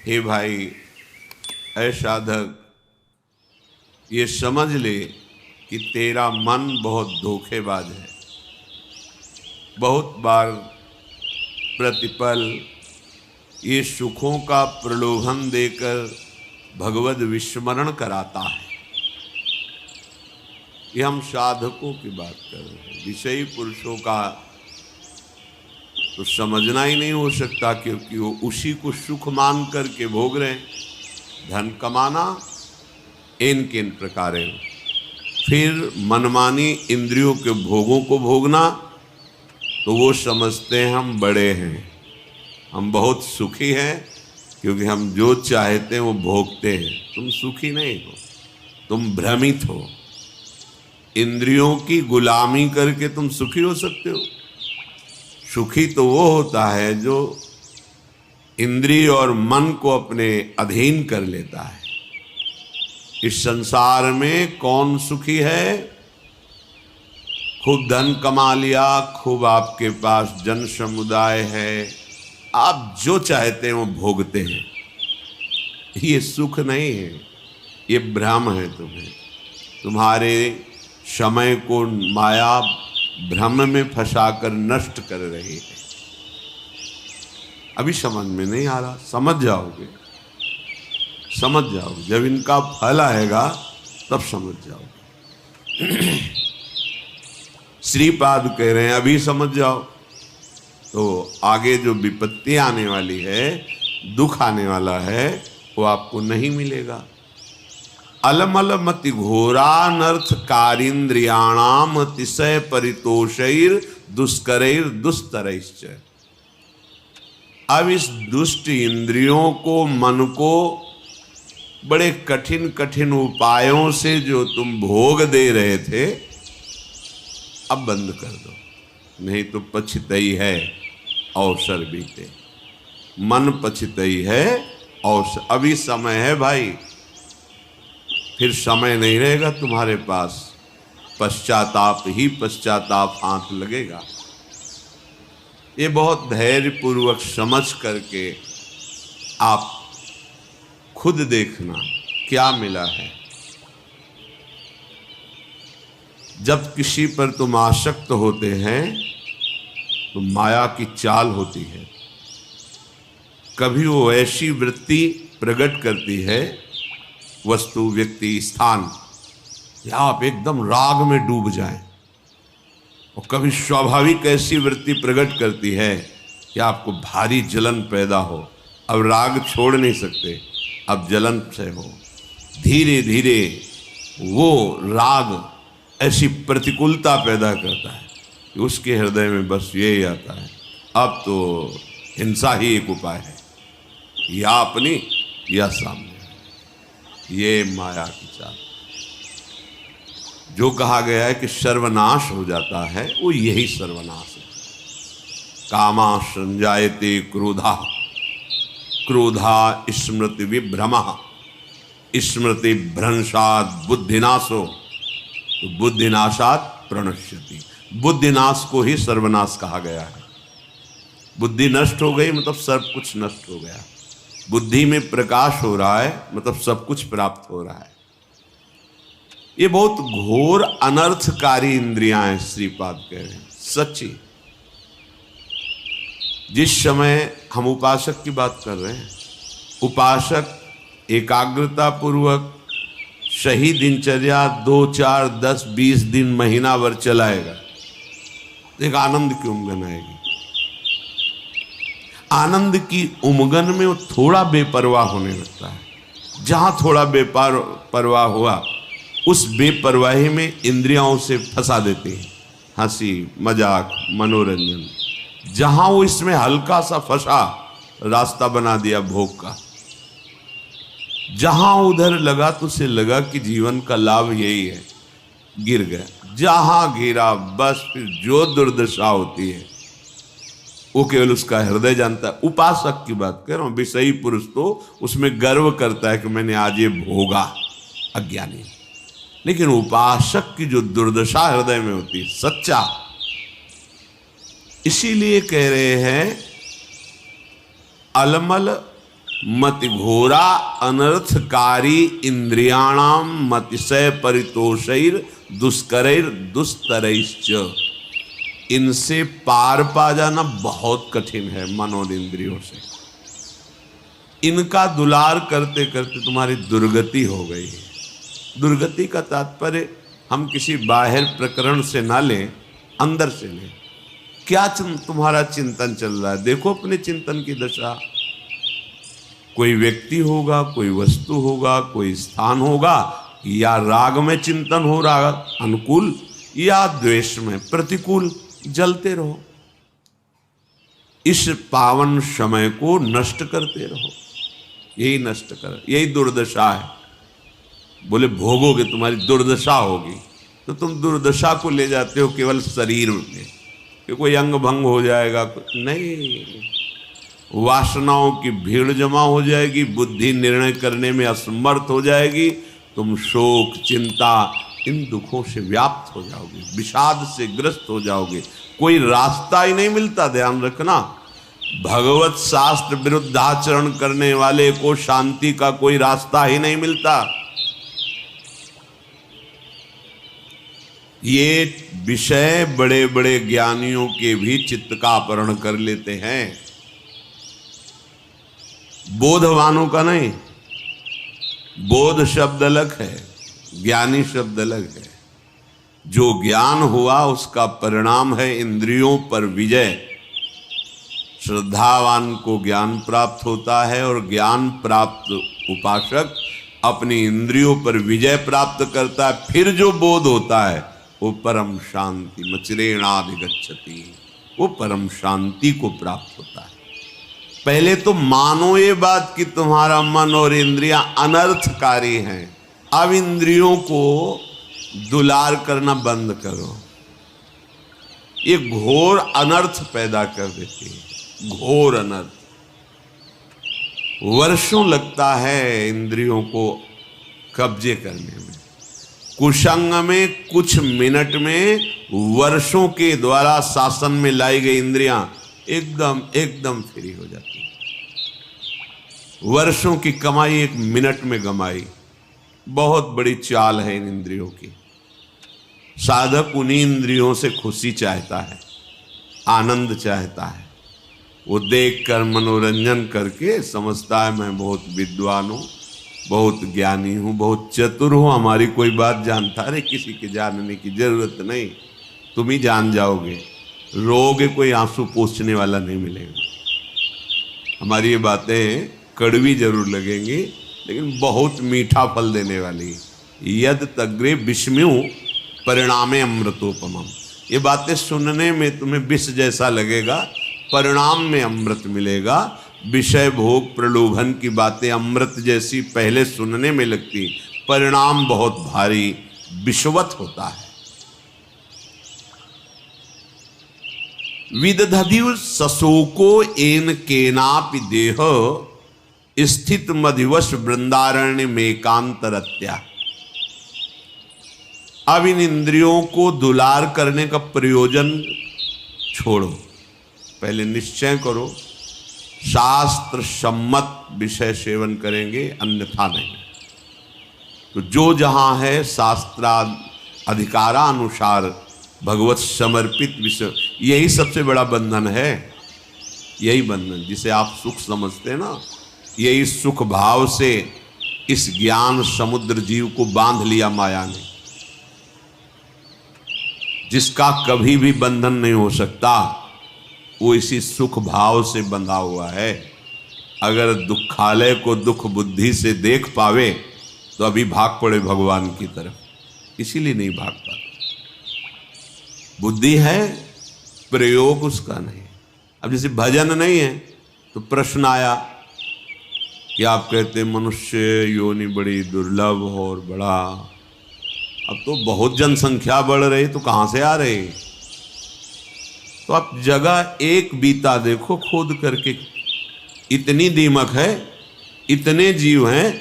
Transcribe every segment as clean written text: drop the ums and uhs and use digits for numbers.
हे भाई, ऐ साधक, ये समझ ले कि तेरा मन बहुत धोखेबाज है। बहुत बार प्रतिपल ये सुखों का प्रलोभन देकर भगवद विस्मरण कराता है। ये हम साधकों की बात कर रहे हैं। विषयी पुरुषों का तो समझना ही नहीं हो सकता, क्योंकि वो उसी को सुख मान करके भोग रहे हैं। धन कमाना इन किन प्रकार, फिर मनमानी इंद्रियों के भोगों को भोगना, तो वो समझते हैं हम बड़े हैं, हम बहुत सुखी हैं, क्योंकि हम जो चाहते हैं वो भोगते हैं। तुम सुखी नहीं हो, तुम भ्रमित हो। इंद्रियों की गुलामी करके तुम सुखी हो सकते हो? सुखी तो वो होता है जो इंद्रिय और मन को अपने अधीन कर लेता है। इस संसार में कौन सुखी है? खूब धन कमा लिया, खूब आपके पास जन समुदाय है, आप जो चाहते हैं वो भोगते हैं। ये सुख नहीं है, ये भ्रम है। तुम्हारे समय को माया भ्रम में फंसाकर नष्ट कर रही है। अभी समझ में नहीं आ रहा, समझ जाओगे, समझ जाओगे। जब इनका फल आएगा तब समझ जाओगे। श्रीपाद कह रहे हैं अभी समझ जाओ, तो आगे जो विपत्ति आने वाली है, दुख आने वाला है, वो आपको नहीं मिलेगा। अलमल मति घोरानर्थ कारिंद्रियाणाम अतिशय परितोषैर दुष्करैर दुस्तरैश्च। अब इस दुष्ट इंद्रियों को, मन को बड़े कठिन कठिन उपायों से जो तुम भोग दे रहे थे, अब बंद कर दो, नहीं तो पछतई है अवसर बीते। मन पछतई है अवसर। अभी समय है भाई, फिर समय नहीं रहेगा तुम्हारे पास। पश्चाताप ही पश्चाताप हाथ लगेगा। ये बहुत धैर्य पूर्वक समझ करके आप खुद देखना क्या मिला है। जब किसी पर तुम आसक्त होते हैं तो माया की चाल होती है। कभी वो ऐसी वृत्ति प्रकट करती है, वस्तु, व्यक्ति, स्थान, या आप एकदम राग में डूब जाएं। और कभी स्वाभाविक ऐसी वृत्ति प्रकट करती है कि आपको भारी जलन पैदा हो। अब राग छोड़ नहीं सकते, अब जलन से हो। धीरे धीरे वो राग ऐसी प्रतिकूलता पैदा करता है कि उसके हृदय में बस यही आता है, अब तो हिंसा ही एक उपाय है, या अपनी या सामने। ये माया की चाल। जो कहा गया है कि सर्वनाश हो जाता है, वो यही सर्वनाश है। कामा संजायते क्रोधा, क्रोधा स्मृति विभ्रमः, स्मृति भ्रंशात् बुद्धिनाशो, तो बुद्धिनाशात् प्रणश्यति। बुद्धिनाश को ही सर्वनाश कहा गया है। बुद्धि नष्ट हो गई मतलब सब कुछ नष्ट हो गया। बुद्धि में प्रकाश हो रहा है मतलब सब कुछ प्राप्त हो रहा है। ये बहुत घोर अनर्थकारी इंद्रियां हैं, श्रीपाद कह रहे हैं। सच्ची, जिस समय हम उपासक की बात कर रहे हैं, उपासक एकाग्रता पूर्वक सही दिनचर्या 2, 4, 10, 20 दिन, महीना भर चलाएगा, एक आनंद की उमगन आएगी। आनंद की उमगन में वो थोड़ा बेपरवाह होने लगता है। जहां थोड़ा बेपरवाह हुआ, उस बेपरवाही में इंद्रियों से फंसा देते हैं। हंसी, मजाक, मनोरंजन। जहां वो इसमें हल्का सा फंसा, रास्ता बना दिया भोग का। जहां उधर लगा तो उसे लगा कि जीवन का लाभ यही है, गिर गया। जहां गिरा बस फिर जो दुर्दशा होती है वो केवल उसका हृदय जानता है। उपासक की बात कर रहा हूं। विषयी पुरुष तो उसमें गर्व करता है कि मैंने आज ये भोगा, अज्ञानी। लेकिन उपासक की जो दुर्दशा हृदय में होती है, सच्चा, इसीलिए कह रहे हैं अलमल मति घोरा अनर्थकारी इंद्रियाणाम मतिशय परितोषैर दुष्करैर दुस्तरैश्च। इनसे पार पा जाना बहुत कठिन है मन और इंद्रियों से। इनका दुलार करते करते तुम्हारी दुर्गति हो गई है। दुर्गति का तात्पर्य हम किसी बाहर प्रकरण से ना लें, अंदर से लें। क्या तुम्हारा चिंतन चल रहा है? देखो अपने चिंतन की दशा। कोई व्यक्ति होगा, कोई वस्तु होगा, कोई स्थान होगा, या राग में चिंतन हो रहा अनुकूल, या द्वेष में प्रतिकूल, जलते रहो। इस पावन समय को नष्ट करते रहो। यही नष्ट कर, यही दुर्दशा है। बोले भोगोगे तुम्हारी दुर्दशा होगी, तो तुम दुर्दशा को ले जाते हो केवल शरीर में कि कोई अंग भंग हो जाएगा। नहीं, वासनाओं की भीड़ जमा हो जाएगी, बुद्धि निर्णय करने में असमर्थ हो जाएगी, तुम शोक चिंता इन दुखों से व्याप्त हो जाओगे, विषाद से ग्रस्त हो जाओगे, कोई रास्ता ही नहीं मिलता। ध्यान रखना, भगवत शास्त्र विरुद्ध आचरण करने वाले को शांति का कोई रास्ता ही नहीं मिलता। ये विषय बड़े बड़े ज्ञानियों के भी चित्त का अपहरण कर लेते हैं, बोधवानों का नहीं। बोध शब्द अलग है, ज्ञानी शब्द अलग है। जो ज्ञान हुआ उसका परिणाम है इंद्रियों पर विजय। श्रद्धावान को ज्ञान प्राप्त होता है और ज्ञान प्राप्त उपासक अपनी इंद्रियों पर विजय प्राप्त करता है। फिर जो बोध होता है वो परम शांति मचिरेणाधिगच्छति, वो परम शांति को प्राप्त होता है। पहले तो मानो ये बात कि तुम्हारा मन और इंद्रियां अनर्थकारी हैं। अब इंद्रियों को दुलार करना बंद करो। ये घोर अनर्थ पैदा कर देती है, घोर अनर्थ। वर्षों लगता है इंद्रियों को कब्जे करने में। कुसंग में कुछ मिनट में वर्षों के द्वारा शासन में लाई गई इंद्रियां एकदम फ्री हो जाती है। वर्षों की कमाई एक मिनट में गमाई। बहुत बड़ी चाल है इन इंद्रियों की। साधक उन्हीं इंद्रियों से खुशी चाहता है, आनंद चाहता है। वो देखकर मनोरंजन करके समझता है मैं बहुत विद्वान हूँ, बहुत ज्ञानी हूँ, बहुत चतुर हूँ, हमारी कोई बात जानता। अरे किसी के जानने की जरूरत नहीं, तुम ही जान जाओगे। रोगे, कोई आंसू पोंछने वाला नहीं मिलेगा। हमारी ये बातें कड़वी जरूर लगेंगी लेकिन बहुत मीठा फल देने वाली। यद तग्रे विषम्यु परिणामे अमृतोपमम। ये बातें सुनने में तुम्हें विष जैसा लगेगा, परिणाम में अमृत मिलेगा। विषय भोग प्रलोभन की बातें अमृत जैसी पहले सुनने में लगती, परिणाम बहुत भारी विषवत होता है। विदधदिव सशोको एन केनापि देह स्थित मधिवश वृंदारण्य में कांतरत्या। अब इन इंद्रियों को दुलार करने का प्रयोजन छोड़ो। पहले निश्चय करो शास्त्र सम्मत विषय सेवन करेंगे, अन्यथा नहीं। तो जो जहां है शास्त्रा अधिकारानुसार भगवत समर्पित विषय, यही सबसे बड़ा बंधन है। यही बंधन जिसे आप सुख समझते हैं ना, यही सुख भाव से इस ज्ञान समुद्र जीव को बांध लिया माया ने, जिसका कभी भी बंधन नहीं हो सकता। वो इसी सुख भाव से बंधा हुआ है। अगर दुखालय को दुख बुद्धि से देख पावे तो अभी भाग पड़े भगवान की तरफ, इसीलिए नहीं भाग पाता। बुद्धि है, प्रयोग उसका नहीं। अब जैसे भजन नहीं है तो प्रश्न आया कि आप कहते मनुष्य योनि बड़ी दुर्लभ और बड़ा, अब तो बहुत जनसंख्या बढ़ रही, तो कहाँ से आ रही? तो आप जगह एक बीता देखो खोद करके, इतनी दीमक है, इतने जीव हैं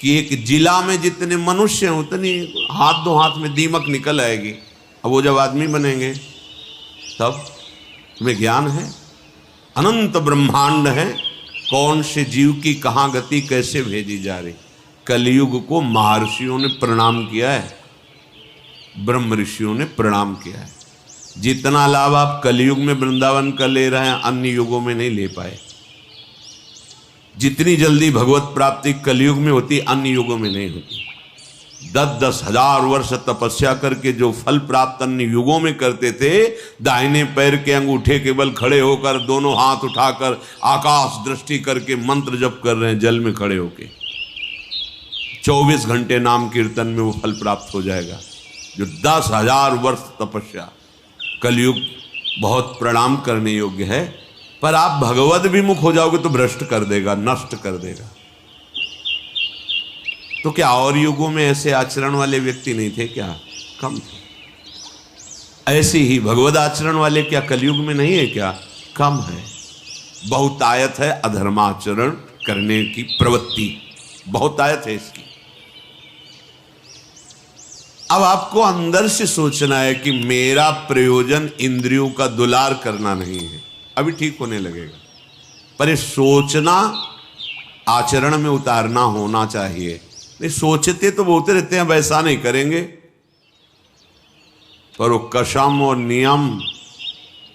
कि एक जिला में जितने मनुष्य हैं उतनी हाथ दो हाथ में दीमक निकल आएगी। अब वो जब आदमी बनेंगे तब तुम्हें ज्ञान है, अनंत ब्रह्मांड है, कौन से जीव की कहाँ गति कैसे भेजी जा रही। कलयुग को महर्षियों ने प्रणाम किया है, ब्रह्म ऋषियों ने प्रणाम किया है। जितना लाभ आप कलयुग में वृंदावन का ले रहे हैं अन्य युगों में नहीं ले पाए। जितनी जल्दी भगवत प्राप्ति कलयुग में होती अन्य युगों में नहीं होती। 10-10 हजार वर्ष तपस्या करके जो फल प्राप्त अन्य युगों में करते थे, दाहिने पैर के अंगूठे के बल खड़े होकर दोनों हाथ उठाकर आकाश दृष्टि करके मंत्र जप कर रहे हैं, जल में खड़े होके 24 घंटे नाम कीर्तन में वो फल प्राप्त हो जाएगा। जो 10,000 वर्ष तपस्या, कलयुग बहुत प्रणाम करने योग्य है। पर आप भगवद विमुख हो जाओगे तो भ्रष्ट कर देगा, नष्ट कर देगा। तो क्या और युगों में ऐसे आचरण वाले व्यक्ति नहीं थे क्या? कम थे। ऐसे ही भगवद आचरण वाले क्या कलयुग में नहीं है क्या? कम है। बहुतायत है अधर्माचरण करने की प्रवृत्ति, बहुतायत है इसकी। अब आपको अंदर से सोचना है कि मेरा प्रयोजन इंद्रियों का दुलार करना नहीं है, अभी ठीक होने लगेगा। पर ये सोचना आचरण में उतारना होना चाहिए। नहीं सोचते तो बोलते रहते हैं वैसा नहीं करेंगे, पर वो कसम और नियम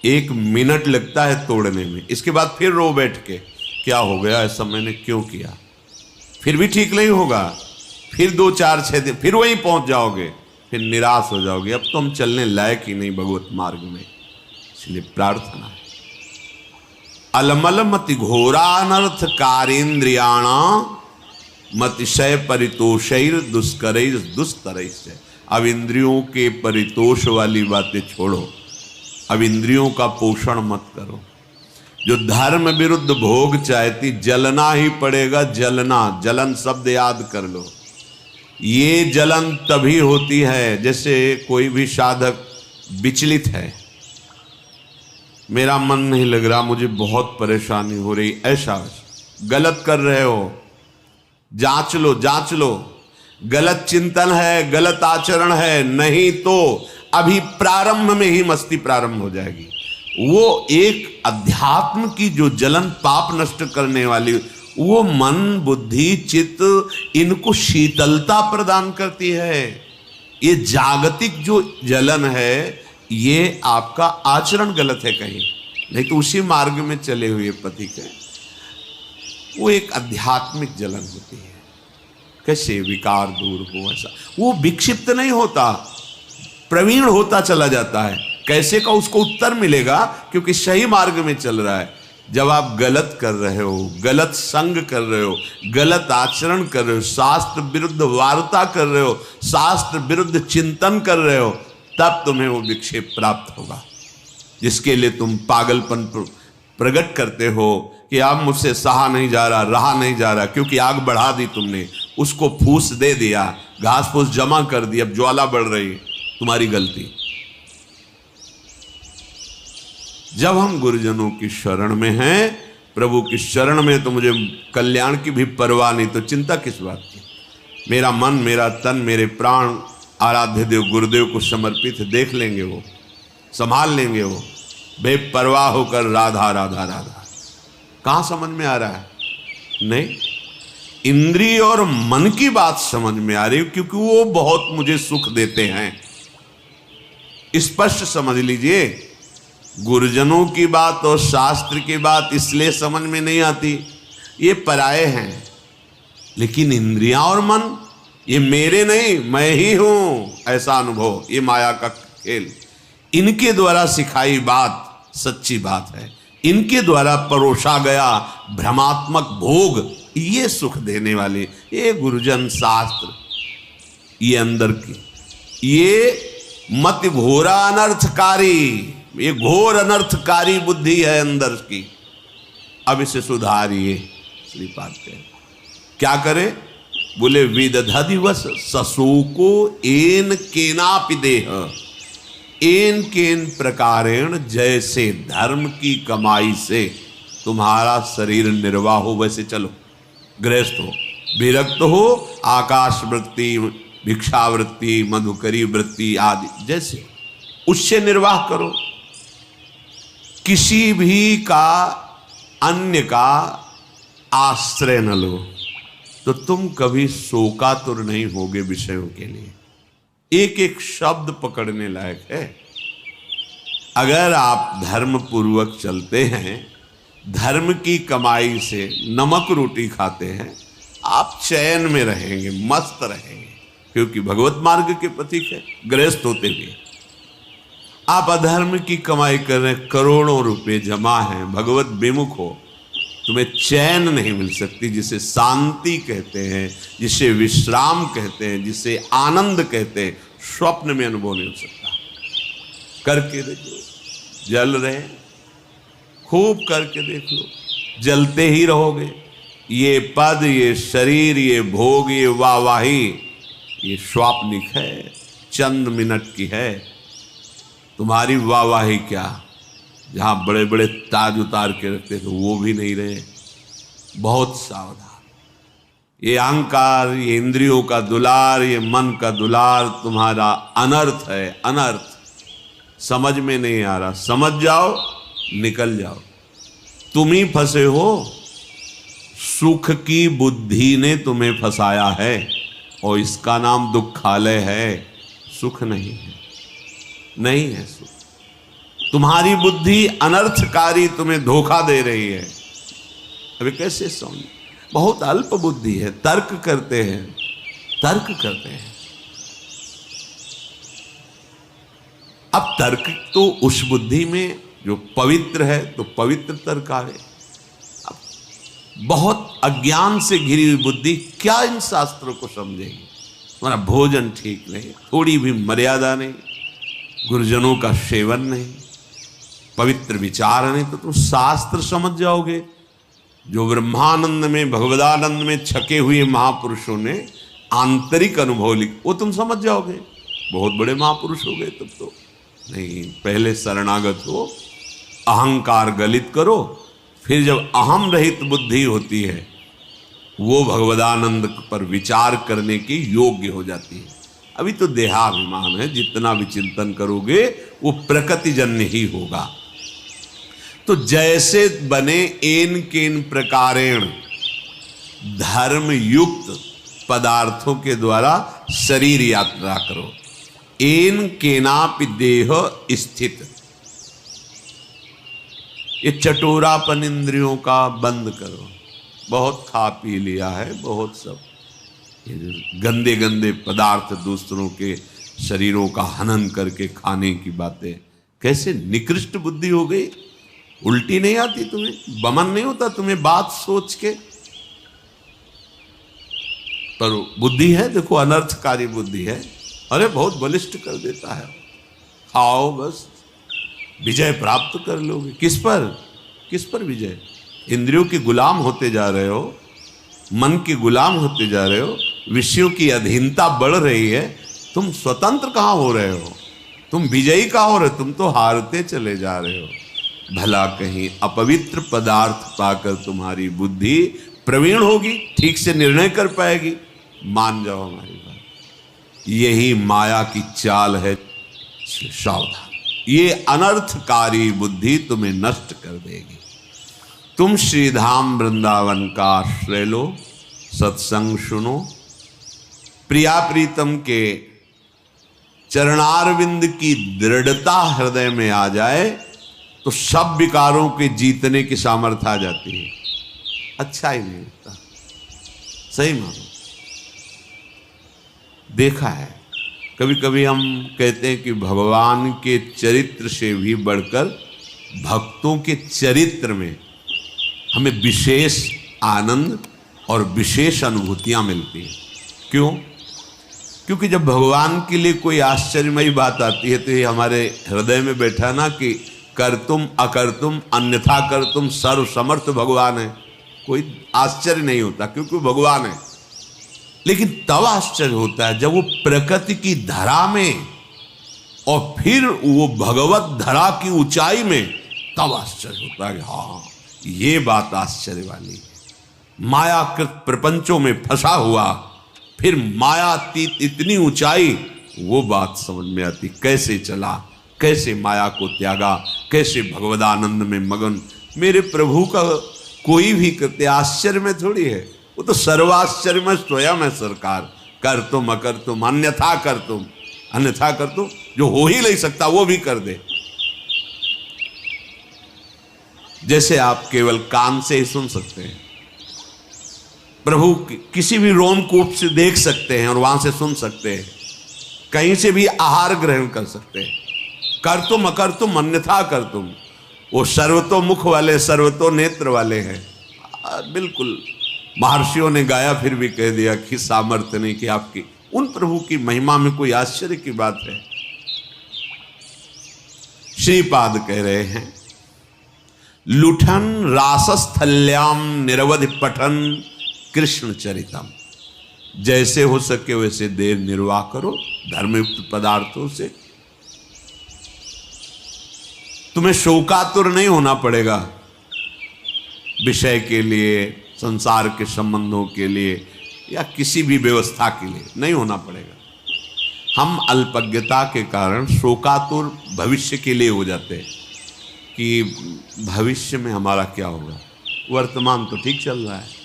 1 मिनट लगता है तोड़ने में। इसके बाद फिर रो बैठ के क्या हो गया, ऐसा मैंने क्यों किया। फिर भी ठीक नहीं होगा, फिर 2, 4, 6 दिन फिर वहीं पहुंच जाओगे, फिर निराश हो जाओगे। अब तो हम चलने लायक ही नहीं भगवत मार्ग में। इसलिए प्रार्थना है, अलमल मति घोरानर्थ कारेन्द्रियाण मतिशय परितोषैर दुष्करैर दुस्तरैर से। अब इंद्रियों के परितोष वाली बातें छोड़ो, अब इंद्रियों का पोषण मत करो। जो धर्म विरुद्ध भोग चाहती, जलना ही पड़ेगा। जलना, जलन शब्द याद कर लो। ये जलन तभी होती है जैसे कोई भी साधक विचलित है, मेरा मन नहीं लग रहा, मुझे बहुत परेशानी हो रही, ऐसा गलत कर रहे हो, जांच लो, जांच लो। गलत चिंतन है, गलत आचरण है, नहीं तो अभी प्रारंभ में ही मस्ती प्रारंभ हो जाएगी। वो एक अध्यात्म की जो जलन पाप नष्ट करने वाली, वो मन बुद्धि चित्त इनको शीतलता प्रदान करती है। ये जागतिक जो जलन है, ये आपका आचरण गलत है कहीं, नहीं तो उसी मार्ग में चले हुए पथिक है। वो एक आध्यात्मिक जलन होती है। कैसे विकार दूर हो, ऐसा वो विक्षिप्त नहीं होता, प्रवीण होता चला जाता है। कैसे का उसको उत्तर मिलेगा, क्योंकि सही मार्ग में चल रहा है। जब आप गलत कर रहे हो, गलत संग कर रहे हो, गलत आचरण कर रहे हो, शास्त्र विरुद्ध वार्ता कर रहे हो, शास्त्र विरुद्ध चिंतन कर रहे हो, तब तुम्हें वो विक्षेप प्राप्त होगा, जिसके लिए तुम पागलपन प्रकट करते हो कि अब मुझसे सहा नहीं जा रहा, रहा नहीं जा रहा, क्योंकि आग बढ़ा दी तुमने, उसको फूस दे दिया, घास फूस जमा कर दी, अब ज्वाला बढ़ रही, तुम्हारी गलती। जब हम गुरुजनों की शरण में हैं, प्रभु की शरण में, तो मुझे कल्याण की भी परवाह नहीं, तो चिंता किस बात की। मेरा मन, मेरा तन, मेरे प्राण आराध्य देव गुरुदेव को समर्पित, देख लेंगे वो, संभाल लेंगे वो, बेपरवाह होकर राधा राधा राधा। कहाँ समझ में आ रहा है? नहीं, इंद्रिय और मन की बात समझ में आ रही है, क्योंकि वो बहुत मुझे सुख देते हैं। स्पष्ट समझ लीजिए, गुरुजनों की बात और शास्त्र की बात इसलिए समझ में नहीं आती, ये पराये हैं। लेकिन इंद्रियां और मन, ये मेरे नहीं, मैं ही हूं, ऐसा अनुभव, ये माया का खेल, इनके द्वारा सिखाई बात सच्ची बात है। इनके द्वारा परोसा गया भ्रमात्मक भोग, ये सुख देने वाले, ये गुरुजन शास्त्र, ये अंदर की, ये मत घोरा अनर्थकारी, ये घोर अनर्थकारी बुद्धि है अंदर की। अब इसे सुधारिए। श्रीपाद कहे क्या करे? बोले विदधा दिवस ससुको एन केनापि देह, एन केन प्रकारेण, जैसे धर्म की कमाई से तुम्हारा शरीर निर्वाह हो वैसे चलो। गृहस्थ हो, विरक्त हो, आकाश वृत्ति, भिक्षावृत्ति, मधुकरी वृत्ति आदि जैसे, उससे निर्वाह करो। किसी भी का, अन्य का आश्रय न लो तो तुम कभी शोकातुर नहीं होगे विषयों के लिए। एक एक शब्द पकड़ने लायक है। अगर आप धर्म पूर्वक चलते हैं, धर्म की कमाई से नमक रोटी खाते हैं, आप चैन में रहेंगे, मस्त रहेंगे, क्योंकि भगवत मार्ग के प्रतीक है। गृहस्थ होते हुए आप अधर्म की कमाई कर रहे हैं, करोड़ों रुपए जमा हैं, भगवत विमुख हो, तुम्हें चैन नहीं मिल सकती, जिसे शांति कहते हैं, जिसे विश्राम कहते हैं, जिसे आनंद कहते हैं, स्वप्न में अनुभव नहीं हो सकता। करके देखो, जल रहे, खूब करके देख लो, जलते ही रहोगे। ये पद, ये शरीर, ये भोग, ये वाहवाही, ये स्वाप्निक है, चंद मिनट की है। तुम्हारी वाहवाही क्या, जहां बड़े बड़े ताज उतार के रखते थे वो भी नहीं रहे। बहुत सावधान। ये अहंकार, ये इंद्रियों का दुलार, ये मन का दुलार तुम्हारा अनर्थ है, अनर्थ। समझ में नहीं आ रहा, समझ जाओ, निकल जाओ। तुम ही फंसे हो, सुख की बुद्धि ने तुम्हें फंसाया है, और इसका नाम दुखालय है, सुख नहीं है, नहीं है सुख। तुम्हारी बुद्धि अनर्थकारी तुम्हें धोखा दे रही है। अभी कैसे समझ, बहुत अल्प बुद्धि है, तर्क करते हैं, तर्क करते हैं। अब तर्क तो उस बुद्धि में जो पवित्र है, तो पवित्र तर्क आवे। अब बहुत अज्ञान से घिरी हुई बुद्धि क्या इन शास्त्रों को समझेगी? तुम्हारा भोजन ठीक नहीं, थोड़ी भी मर्यादा नहीं, गुरुजनों का सेवन नहीं, पवित्र विचार नहीं, तो तुम शास्त्र समझ जाओगे। जो ब्रह्मानंद में, भगवदानंद में छके हुए महापुरुषों ने आंतरिक अनुभव लिख, वो तुम समझ जाओगे। बहुत बड़े महापुरुष हो गए तब तो। नहीं, पहले शरणागत हो, अहंकार गलित करो, फिर जब अहम रहित बुद्धि होती है, वो भगवदानंद पर विचार करने की योग्य हो जाती है। अभी तो देहाभिमान है, जितना भी चिंतन करोगे वो प्रकृतिजन्य ही होगा। तो जैसे बने एन केन प्रकारेण धर्म युक्त पदार्थों के द्वारा शरीर यात्रा करो। एन केनापि देह स्थित, ये चटोरापन इंद्रियों का बंद करो। बहुत खा पी लिया है, बहुत सब ये गंदे गंदे पदार्थ, दूसरों के शरीरों का हनन करके खाने की बातें, कैसे निकृष्ट बुद्धि हो गई। उल्टी नहीं आती तुम्हें, बमन नहीं होता तुम्हें बात सोच के? पर बुद्धि है, देखो अनर्थकारी बुद्धि है, अरे बहुत बलिष्ठ कर देता है। खाओ बस, विजय प्राप्त कर लोगे। किस पर, किस पर विजय? इंद्रियों के गुलाम होते जा रहे हो, मन के गुलाम होते जा रहे हो, विषयों की अधीनता बढ़ रही है। तुम स्वतंत्र कहाँ हो रहे हो? तुम विजयी कहाँ हो रहे हो? तुम तो हारते चले जा रहे हो। भला कहीं अपवित्र पदार्थ पाकर तुम्हारी बुद्धि प्रवीण होगी, ठीक से निर्णय कर पाएगी? मान जाओ हमारी बात, यही माया की चाल है। सावधान, ये अनर्थकारी बुद्धि तुम्हें नष्ट कर देगी। तुम श्रीधाम वृंदावन का आश्रय लो, सत्संग सुनो, प्रिया प्रीतम के चरणारविंद की दृढ़ता हृदय में आ जाए तो सब विकारों के जीतने की सामर्थ्य आ जाती है। अच्छा ही नहीं लगता, सही मानो। देखा है, कभी कभी हम कहते हैं कि भगवान के चरित्र से भी बढ़कर भक्तों के चरित्र में हमें विशेष आनंद और विशेष अनुभूतियां मिलती हैं। क्यों? क्योंकि जब भगवान के लिए कोई आश्चर्यमयी बात आती है तो ये हमारे हृदय में बैठा ना कि करतुम अकर्तुम अन्यथा करतुम सर्व समर्थ भगवान है, कोई आश्चर्य नहीं होता क्योंकि वो भगवान है। लेकिन तब आश्चर्य होता है जब वो प्रकृति की धरा में और फिर वो भगवत धरा की ऊंचाई में, तब आश्चर्य होता है कि हाँ ये बात आश्चर्य वाली है। मायाकृत प्रपंचों में फंसा हुआ, फिर मायातीत इतनी ऊंचाई, वो बात समझ में आती। कैसे चला, कैसे माया को त्यागा, कैसे भगवदानंद में मगन। मेरे प्रभु का कोई भी कृत्य आश्चर्य में थोड़ी है, वो तो सर्वाश्चर्य में स्वयं है सरकार। कर तुम अकर तुम अन्यथा कर तुम, अन्यथा कर तुम, जो हो ही नहीं सकता वो भी कर दे। जैसे आप केवल कान से ही सुन सकते हैं, प्रभु किसी भी रोमकूप से देख सकते हैं और वहां से सुन सकते हैं, कहीं से भी आहार ग्रहण कर सकते हैं। कर तुम अकर तुम अन्यथा कर तुम, वो सर्वतोमुख वाले सर्वतो नेत्र वाले हैं। बिल्कुल महर्षियों ने गाया, फिर भी कह दिया कि सामर्थ्य नहीं कि आपकी उन प्रभु की महिमा में कोई आश्चर्य की बात है। श्रीपाद कह रहे हैं, लुठन रासस्थल्याम निरवधि पठन कृष्ण चरितम। जैसे हो सके वैसे देर निर्वाह करो धर्मयुक्त पदार्थों से। तुम्हें शोकातुर नहीं होना पड़ेगा विषय के लिए, संसार के संबंधों के लिए या किसी भी व्यवस्था के लिए नहीं होना पड़ेगा। हम अल्पज्ञता के कारण शोकातुर भविष्य के लिए हो जाते हैं कि भविष्य में हमारा क्या होगा, वर्तमान तो ठीक चल रहा है।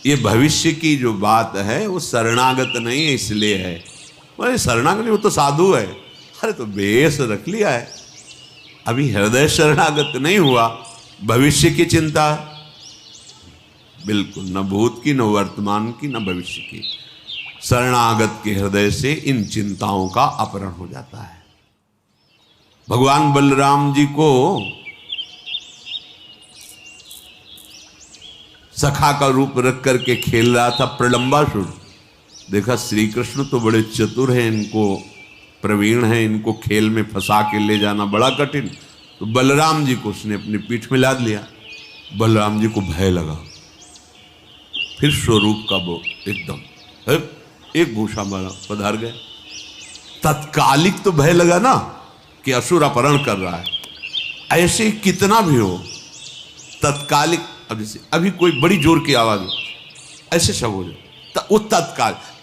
ये भविष्य की जो बात है वो शरणागत नहीं है, इसलिए है। अरे शरणागत नहीं, वो तो साधु है। अरे तो बेस रख लिया है, अभी हृदय शरणागत नहीं हुआ। भविष्य की चिंता बिल्कुल, न भूत की, न वर्तमान की, न भविष्य की। शरणागत के हृदय से इन चिंताओं का अपहरण हो जाता है। भगवान बलराम जी को सखा का रूप रख करके खेल रहा था प्रलंबासुर। देखा श्री कृष्ण तो बड़े चतुर हैं, इनको प्रवीण हैं, इनको खेल में फंसा के ले जाना बड़ा कठिन। तो बलराम जी को उसने अपनी पीठ में लाद लिया। बलराम जी को भय लगा, फिर स्वरूप का वो एकदम एक घूसा मारा, पधार गए। तत्कालिक तो भय लगा ना कि असुर अपहरण कर रहा है। ऐसे कितना भी हो तत्कालिक, अब जैसे अभी कोई बड़ी जोर की आवाज हो, ऐसे सब हो जाए, वो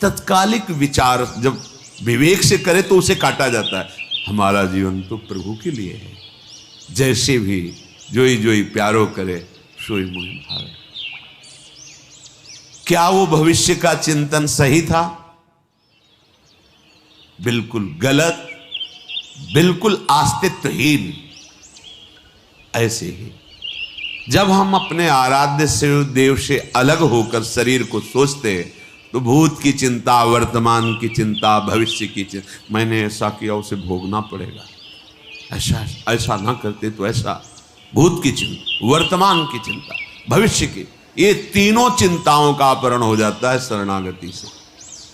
तत्कालिक विचार जब विवेक से करे तो उसे काटा जाता है। हमारा जीवन तो प्रभु के लिए है, जैसे भी जोई जोई प्यारो करे सोई मोहि भावे। क्या वो भविष्य का चिंतन सही था? बिल्कुल गलत, बिल्कुल अस्तित्वहीन। ऐसे ही जब हम अपने आराध्य से देव से अलग होकर शरीर को सोचते हैं तो भूत की चिंता, वर्तमान की चिंता, भविष्य की चिंता, मैंने ऐसा किया उसे भोगना पड़ेगा, ऐसा ना करते तो ऐसा, भूत की चिंता, वर्तमान की चिंता, भविष्य की, ये तीनों चिंताओं का अपहरण हो जाता है शरणागति से।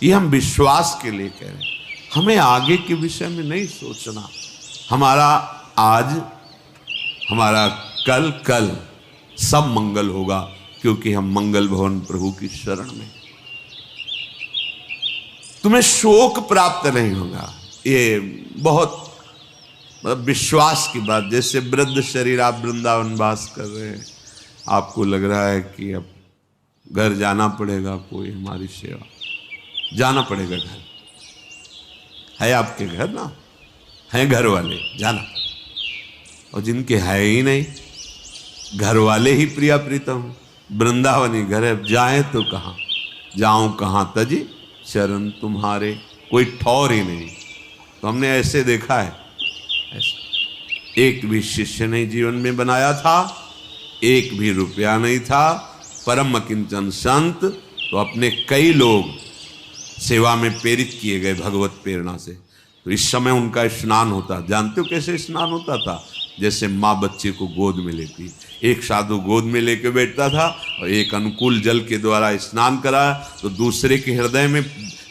ये हम विश्वास के लिए कह रहे हैं, हमें आगे के विषय में नहीं सोचना। हमारा आज, हमारा कल सब मंगल होगा, क्योंकि हम मंगल भवन प्रभु की शरण में। तुम्हें शोक प्राप्त नहीं होगा, ये बहुत मतलब विश्वास की बात। जैसे वृद्ध शरीर, आप वृंदावन वास कर रहे हैं, आपको लग रहा है कि अब घर जाना पड़ेगा, कोई हमारी सेवा, जाना पड़ेगा। घर है आपके, घर ना है, घर वाले जाना, और जिनके है ही नहीं, घर वाले ही प्रिया प्रीतम, वृंदावनी घर है, जाएं तो कहाँ, जाऊं कहाँ तजी चरण तुम्हारे, कोई ठौर ही नहीं। तो हमने ऐसे देखा है, ऐसे एक भी शिष्य नहीं जीवन में बनाया था, एक भी रुपया नहीं था, परम किंचन संत तो अपने कई लोग सेवा में प्रेरित किए गए भगवत प्रेरणा से। तो इस समय उनका स्नान होता, जानते हो कैसे स्नान होता था? जैसे माँ बच्चे को गोद में लेती, एक साधु गोद में लेके बैठता था और एक अनुकूल जल के द्वारा स्नान कराया, तो दूसरे के हृदय में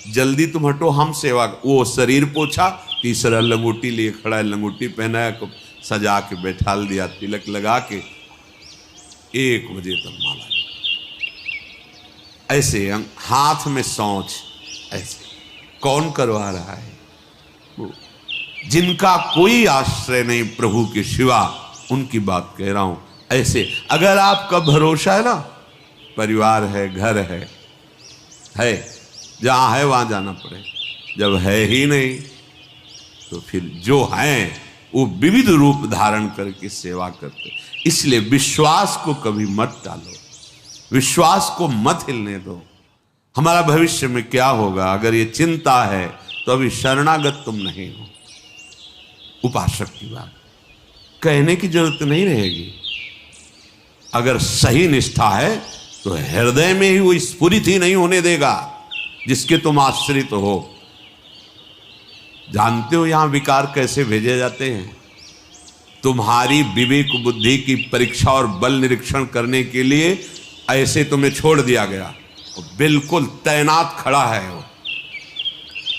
जल्दी तुम हटो, हम सेवा, वो शरीर पोछा, तीसरा लंगोटी लिए खड़ा है, लंगोटी पहनाया, को सजा के बैठाल दिया, तिलक लगा के 1 बजे तक माला। ऐसे हाथ में सौंच, ऐसे कौन करवा रहा है? वो जिनका कोई आश्रय नहीं प्रभु के सिवा, उनकी बात कह रहा हूं। ऐसे अगर आपका भरोसा है ना, परिवार है, घर है, जहां है वहां जाना पड़े। जब है ही नहीं तो फिर जो है वो विविध रूप धारण करके सेवा करते। इसलिए विश्वास को कभी मत टालो, विश्वास को मत हिलने दो। हमारा भविष्य में क्या होगा, अगर ये चिंता है तो अभी शरणागत तुम नहीं हो। उपासक की बात कहने की जरूरत नहीं रहेगी। अगर सही निष्ठा है तो हृदय में ही वो स्फुरित ही नहीं होने देगा जिसके तुम आश्रित हो। जानते हो यहां विकार कैसे भेजे जाते हैं? तुम्हारी विवेक बुद्धि की परीक्षा और बल निरीक्षण करने के लिए ऐसे तुम्हें छोड़ दिया गया, बिल्कुल तैनात खड़ा है वो,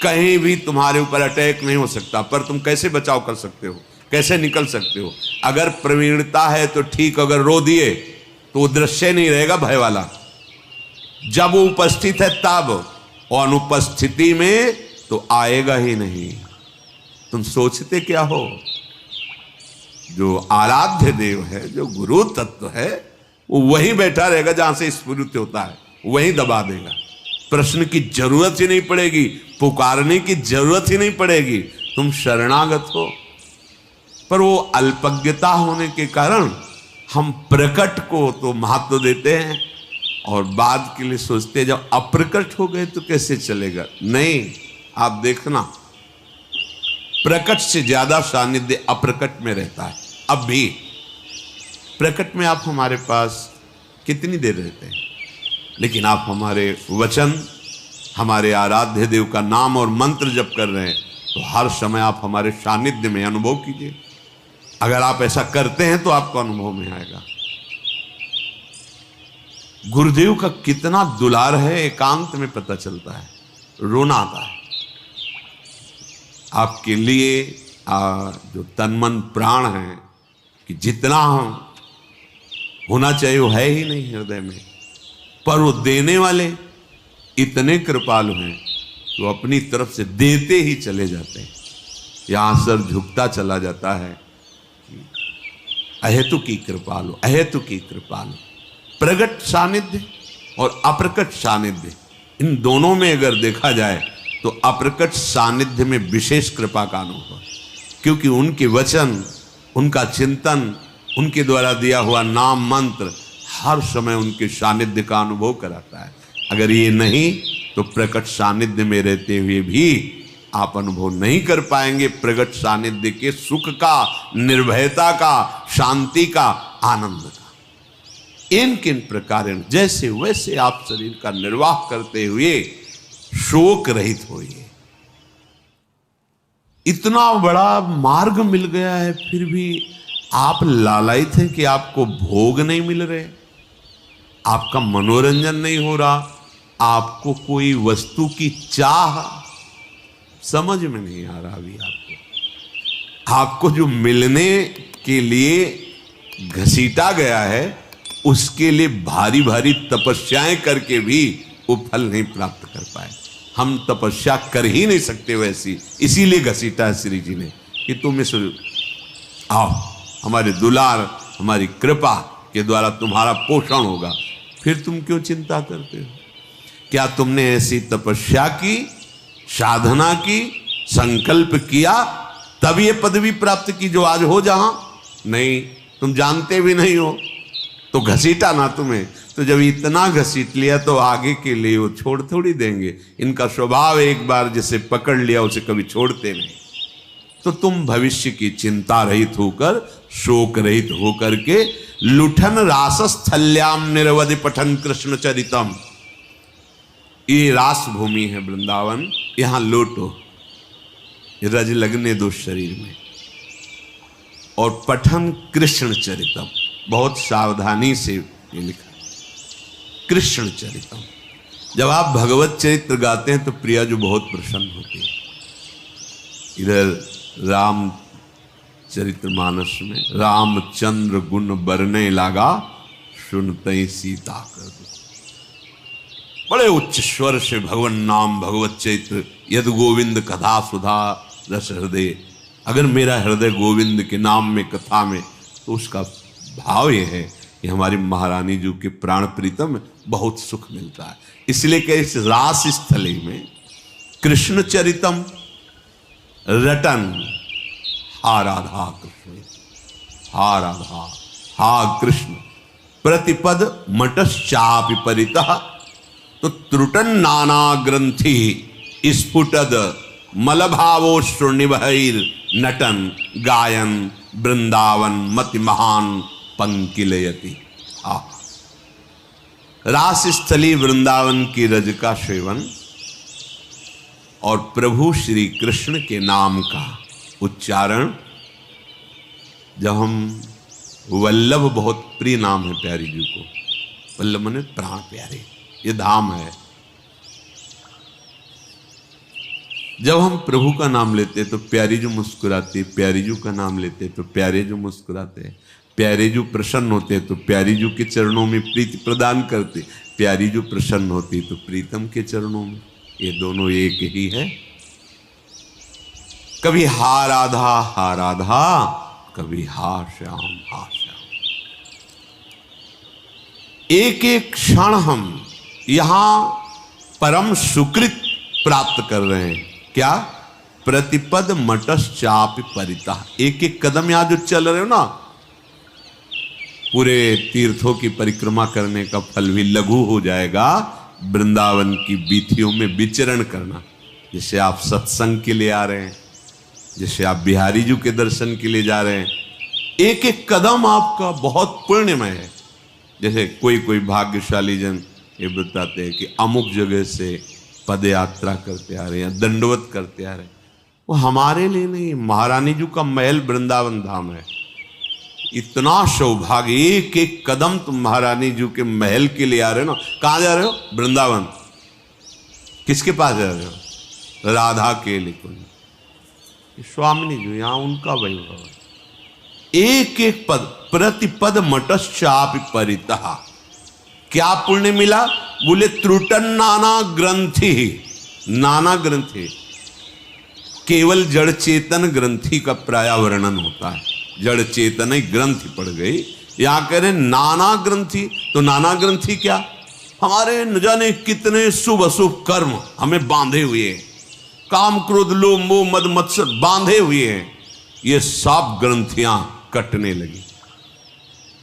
कहीं भी तुम्हारे ऊपर अटैक नहीं हो सकता। पर तुम कैसे बचाव कर सकते हो, कैसे निकल सकते हो? अगर प्रवीणता है तो ठीक, अगर रो दिए तो वो दृश्य नहीं रहेगा भय वाला। जब वो उपस्थित है तब, और अनुपस्थिति में तो आएगा ही नहीं। तुम सोचते क्या हो? जो आराध्य देव है, जो गुरु तत्व है, वो वहीं बैठा रहेगा जहां से स्फुरित होता है, वहीं दबा देगा। प्रश्न की जरूरत ही नहीं पड़ेगी, पुकारने की जरूरत ही नहीं पड़ेगी, तुम शरणागत हो। पर वो अल्पज्ञता होने के कारण हम प्रकट को तो महत्व देते हैं और बाद के लिए सोचते हैं जब अप्रकट हो गए तो कैसे चलेगा। नहीं, आप देखना, प्रकट से ज्यादा सानिध्य अप्रकट में रहता है। अब भी प्रकट में आप हमारे पास कितनी देर रहते हैं, लेकिन आप हमारे वचन, हमारे आराध्य देव का नाम और मंत्र जप कर रहे हैं तो हर समय आप हमारे सानिध्य में अनुभव कीजिए। अगर आप ऐसा करते हैं तो आपको अनुभव में आएगा। गुरुदेव का कितना दुलार है, एकांत में पता चलता है, रोना आता है। आपके लिए जो तन मन प्राण है कि जितना होना चाहिए वो है ही नहीं हृदय में, पर वो देने वाले इतने कृपालु हैं तो अपनी तरफ से देते ही चले जाते हैं। यहां सर झुकता चला जाता है, अहेतु की कृपालु, अहेतु की कृपालु। प्रगट सानिध्य और अप्रकट सानिध्य, इन दोनों में अगर देखा जाए तो अप्रकट सानिध्य में विशेष कृपा का अनुभव, क्योंकि उनके वचन, उनका चिंतन, उनके द्वारा दिया हुआ नाम मंत्र हर समय उनके सानिध्य का अनुभव कराता है। अगर ये नहीं तो प्रकट सानिध्य में रहते हुए भी आप अनुभव नहीं कर पाएंगे प्रकट सानिध्य के सुख का, निर्भयता का, शांति का, आनंद का। इन किन प्रकार जैसे वैसे आप शरीर का निर्वाह करते हुए शोक रहित होइए। इतना बड़ा मार्ग मिल गया है, फिर भी आप लालायित हैं कि आपको भोग नहीं मिल रहे, आपका मनोरंजन नहीं हो रहा, आपको कोई वस्तु की चाह समझ में नहीं आ रहा। अभी आपको जो मिलने के लिए घसीटा गया है उसके लिए भारी भारी तपस्याएं करके भी वो फल नहीं प्राप्त कर पाए। हम तपस्या कर ही नहीं सकते वैसी, इसीलिए घसीटा है श्री जी ने कि तुम इस आओ, हमारे दुलार, हमारी कृपा के द्वारा तुम्हारा पोषण होगा। फिर तुम क्यों चिंता करते हो? क्या तुमने ऐसी तपस्या की, साधना की, संकल्प किया तब ये पदवी प्राप्त की जो आज हो जहां? नहीं, तुम जानते भी नहीं हो तो घसीटा ना तुम्हें। तो जब इतना घसीट लिया तो आगे के लिए वो छोड़ थोड़ी देंगे। इनका स्वभाव एक बार जिसे पकड़ लिया उसे कभी छोड़ते नहीं। तो तुम भविष्य की चिंता रहित होकर, शोक रहित होकर के लुठन रासस्थल्याम निरवधि पठन कृष्ण चरितम, ये रास भूमि है वृंदावन, यहां लौटो, रज लगने दो शरीर में, और पठन कृष्ण चरितम, बहुत सावधानी से ये लिखा, कृष्ण चरितम। जब आप भगवत चरित्र गाते हैं तो प्रिया जो बहुत प्रसन्न होती है। इधर राम चरितमानस में रामचंद्र गुण बरने लगा, सुनते सीता कर। बड़े उच्च स्वर से भगवन नाम भगवत चैत्र यद गोविंद कथा सुधा रस हृदय। अगर मेरा हृदय गोविंद के नाम में, कथा में, तो उसका भाव ये है कि हमारी महारानी जी के प्राण प्रीतम बहुत सुख मिलता है। इसलिए कि इस रास स्थली में कृष्ण चरितम रटन, हा राधा कृष्ण, हा राधा, हा कृष्ण प्रतिपद मटश्चापि परितः। तो त्रुटन नाना ग्रंथि स्फुटद मलभावोश्रुनिभैर नटन गायन वृंदावन मति महान पंकिलयति। रास स्थली वृंदावन की रज का सेवन और प्रभु श्री कृष्ण के नाम का उच्चारण। जब हम वल्लभ बहुत प्रिय नाम है प्यारी जी को, वल्लभ माने प्राण प्यारे, ये धाम है। जब हम प्रभु का नाम लेते तो प्यारी जो मुस्कुराती, प्यारी जू का नाम लेते तो प्यारे जो मुस्कुराते, प्यारे जो प्रसन्न होते तो प्यारी जू के चरणों में प्रीति प्रदान करते, प्यारी जो प्रसन्न होती तो प्रीतम के चरणों में। ये दोनों एक ही है। कभी हा राधा, कभी हा श्याम हा श्याम। एक एक क्षण हम यहां परम सुकृत प्राप्त कर रहे हैं। क्या? प्रतिपद मटश्चापि परितः। एक एक कदम यहां जो चल रहे हो ना, पूरे तीर्थों की परिक्रमा करने का फल भी लघु हो जाएगा वृंदावन की बीथियों में विचरण करना। जैसे आप सत्संग के लिए आ रहे हैं, जैसे आप बिहारी जी के दर्शन के लिए जा रहे हैं, एक एक कदम आपका बहुत पुण्यमय है। जैसे कोई कोई भाग्यशाली जन ये बताते हैं कि अमुक जगह से पद यात्रा करते आ रहे हैं, दंडवत करते आ रहे हैं। वो हमारे लिए नहीं, महारानी जी का महल वृंदावन धाम है। इतना सौभाग्य, एक एक कदम तुम महारानी जी के महल के लिए आ रहे हो ना। कहां जा रहे हो? वृंदावन। किसके पास जा रहे हो? राधा के लिए। स्वामिनी जी यहां उनका वैभव। एक एक पद प्रतिपद मटश्चापि परितः। क्या पुण्य मिला? बोले त्रुटन नाना ग्रंथि। नाना ग्रंथि केवल जड़ चेतन ग्रंथि का प्राय वर्णन होता है। जड़ चेतन ग्रंथि पड़ गई, यहां कह रहे नाना ग्रंथि। तो नाना ग्रंथि क्या? हमारे न जाने कितने शुभ अशुभ कर्म हमें बांधे हुए हैं, काम क्रोध लोभ मोह मद मत्सर बांधे हुए हैं। ये सब ग्रंथियां कटने लगी।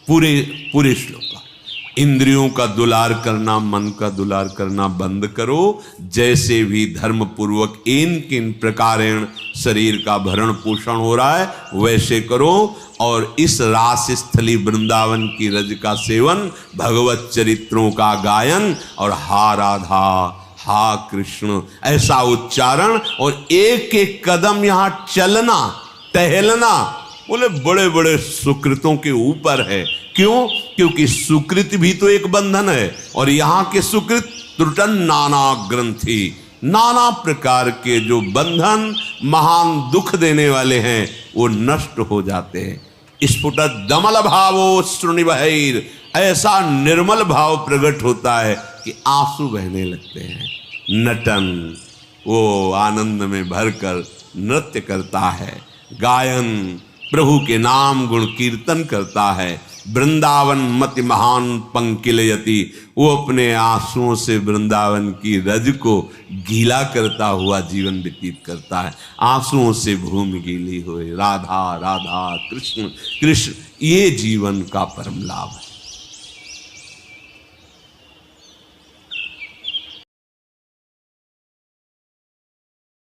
पूरे श्लोक का इंद्रियों का दुलार करना, मन का दुलार करना बंद करो। जैसे भी धर्म पूर्वक इन किन प्रकारेण शरीर का भरण पोषण हो रहा है वैसे करो। और इस रास स्थली वृंदावन की रज का सेवन, भगवत चरित्रों का गायन और हा राधा हा कृष्ण ऐसा उच्चारण और एक एक कदम यहां चलना टहलना, बोले बड़े बड़े सुकृतों के ऊपर है। क्यों? क्योंकि सुकृत भी तो एक बंधन है और यहां के सुकृत त्रुटन नाना ग्रंथि, नाना प्रकार के जो बंधन महान दुख देने वाले हैं वो नष्ट हो जाते हैं। स्फुट दमल भावो श्रुनिभैर, ऐसा निर्मल भाव प्रकट होता है कि आंसू बहने लगते हैं। नटन, वो आनंद में भरकर नृत्य करता है, गायन प्रभु के नाम गुण कीर्तन करता है। वृंदावन मति महान पंकिलयति, वो अपने आंसुओं से वृंदावन की रज को गीला करता हुआ जीवन व्यतीत करता है। आंसुओं से भूमि गीली हुई, राधा राधा कृष्ण कृष्ण, ये जीवन का परम लाभ है।